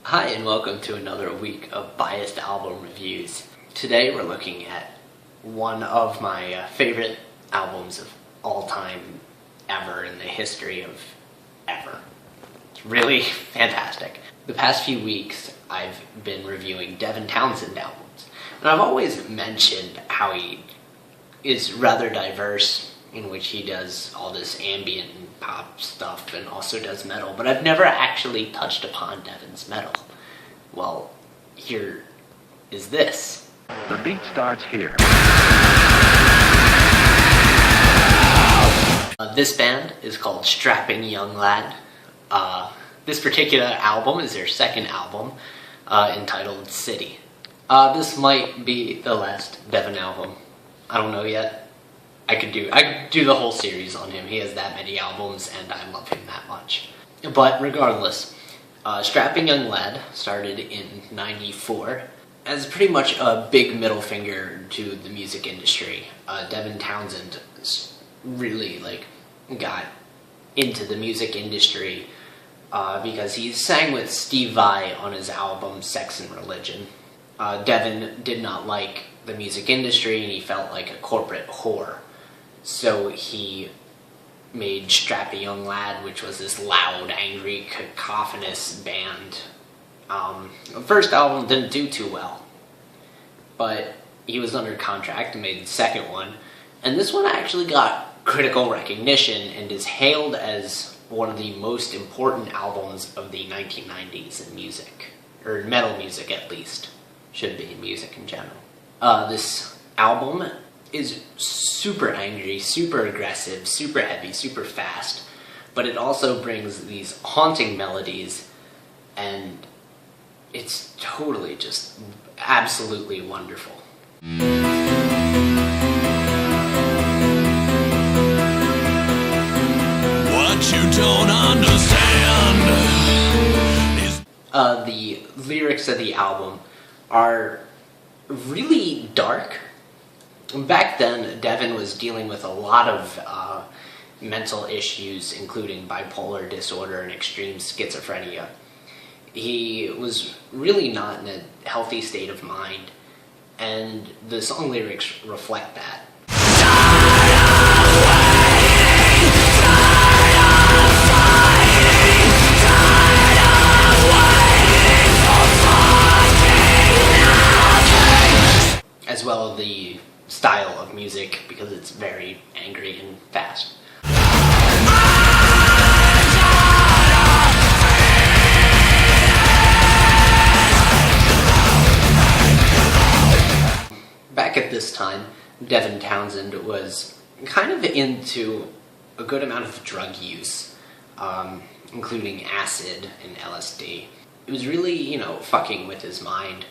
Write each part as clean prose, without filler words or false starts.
Hi and welcome to another week of biased album reviews. Today we're looking at one of my favorite albums of all time ever in the history of ever. It's really fantastic. The past few weeks I've been reviewing Devin Townsend albums, and I've always mentioned how he is rather diverse, in which he does all this ambient and pop stuff and also does metal, but I've never actually touched upon Devin's metal. Well, here is this. The beat starts here. This band is called Strapping Young Lad. This particular album is their second album, entitled City. This might be the last Devin album. I don't know yet. I could do the whole series on him. He has that many albums, and I love him that much. But regardless, Strapping Young Lad started in '94 as pretty much a big middle finger to the music industry. Devin Townsend really got into the music industry because he sang with Steve Vai on his album Sex and Religion. Devin did not like the music industry, and he felt like a corporate whore. So he made Strapping Young Lad, which was this loud, angry, cacophonous band. The first album didn't do too well, but he was under contract and made the second one, and this one actually got critical recognition and is hailed as one of the most important albums of the 1990s in music, or metal music at least, should be music in general. This album is super angry, super aggressive, super heavy, super fast, but it also brings these haunting melodies, and it's totally just absolutely wonderful. What you don't understand is... The lyrics of the album are really dark. Back then, Devin was dealing with a lot of mental issues, including bipolar disorder and extreme schizophrenia. He was really not in a healthy state of mind, and the song lyrics reflect that. As well as the style of music, because it's very angry and fast. Back at this time, Devin Townsend was kind of into a good amount of drug use, including acid and LSD. It was really, fucking with his mind.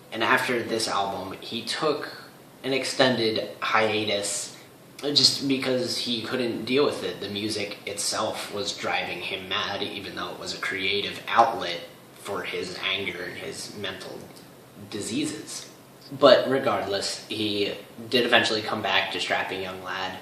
And after this album, he took an extended hiatus just because he couldn't deal with it. The music itself was driving him mad, even though it was a creative outlet for his anger and his mental diseases. But regardless, he did eventually come back to Strapping Young Lad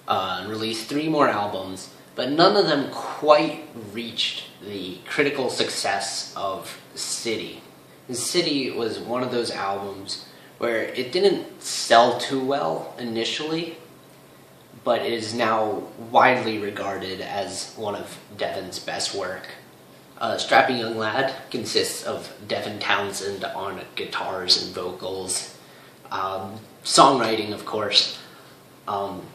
and released 3 more albums, but none of them quite reached the critical success of City. City was one of those albums where it didn't sell too well initially, but it is now widely regarded as one of Devin's best work. Strapping Young Lad consists of Devin Townsend on guitars and vocals, songwriting, of course. On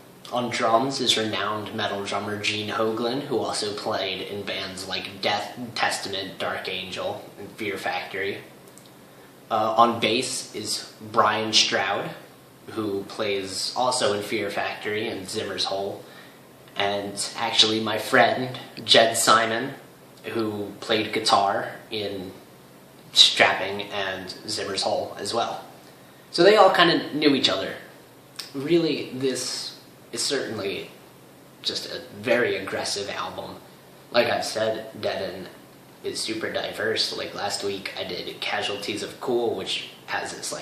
drums is renowned metal drummer Gene Hoglan, who also played in bands like Death Testament, Dark Angel, and Fear Factory. On bass is Brian Stroud, who plays also in Fear Factory and Zimmer's Hole, and actually my friend Jed Simon, who played guitar in Strapping and Zimmer's Hole as well. So they all kind of knew each other. Really, this is certainly just a very aggressive album. Like I've said, Devin is super diverse. Like last week I did Casualties of Cool, which has this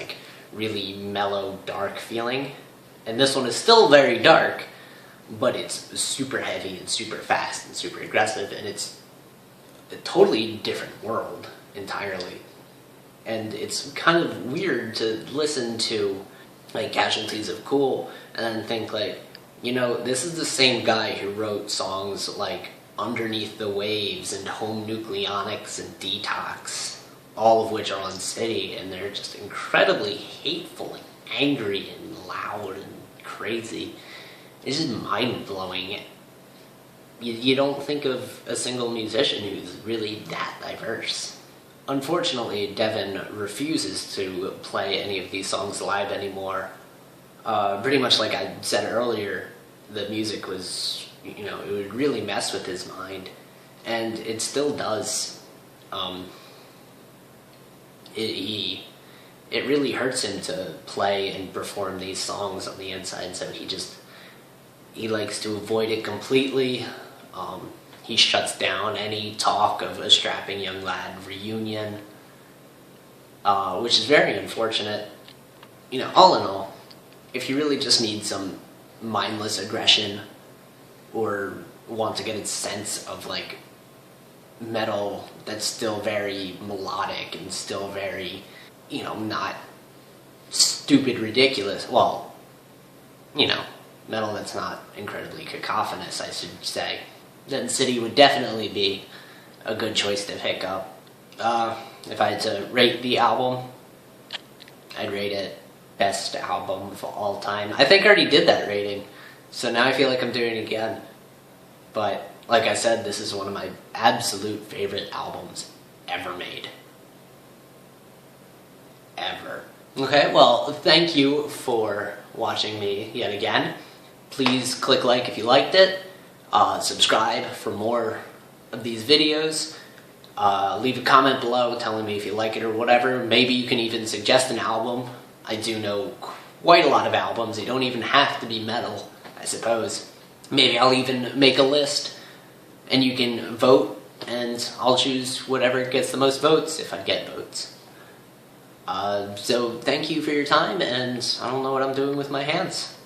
really mellow, dark feeling. And this one is still very dark, but it's super heavy and super fast and super aggressive, and it's a totally different world entirely. And it's kind of weird to listen to like Casualties of Cool and then think like, you know, this is the same guy who wrote songs like Underneath the Waves and Home Nucleonics and Detox, all of which are on City, and they're just incredibly hateful and angry and loud and crazy. It's just mind-blowing. You don't think of a single musician who's really that diverse. Unfortunately, Devin refuses to play any of these songs live anymore. Pretty much like I said earlier, the music was, you know, it would really mess with his mind, and it still does. It really hurts him to play and perform these songs on the inside, so he likes to avoid it completely. He shuts down any talk of a strapping young lad reunion, which is very unfortunate. You know, all in all, if you really just need some mindless aggression or want to get a sense of like metal that's still very melodic and still very, you know, not stupid ridiculous, well, you know, metal that's not incredibly cacophonous, I should say, then City would definitely be a good choice to pick up. If I had to rate the album, I'd rate it best album of all time. I think I already did that rating, so now I feel like I'm doing it again. But like I said, this is one of my absolute favorite albums ever made. Ever. Okay, well, thank you for watching me yet again. Please click like if you liked it. Subscribe for more of these videos. Leave a comment below telling me if you like it or whatever. Maybe you can even suggest an album. I do know quite a lot of albums. They don't even have to be metal, I suppose. Maybe I'll even make a list and you can vote and I'll choose whatever gets the most votes if I get votes. So thank you for your time, and I don't know what I'm doing with my hands.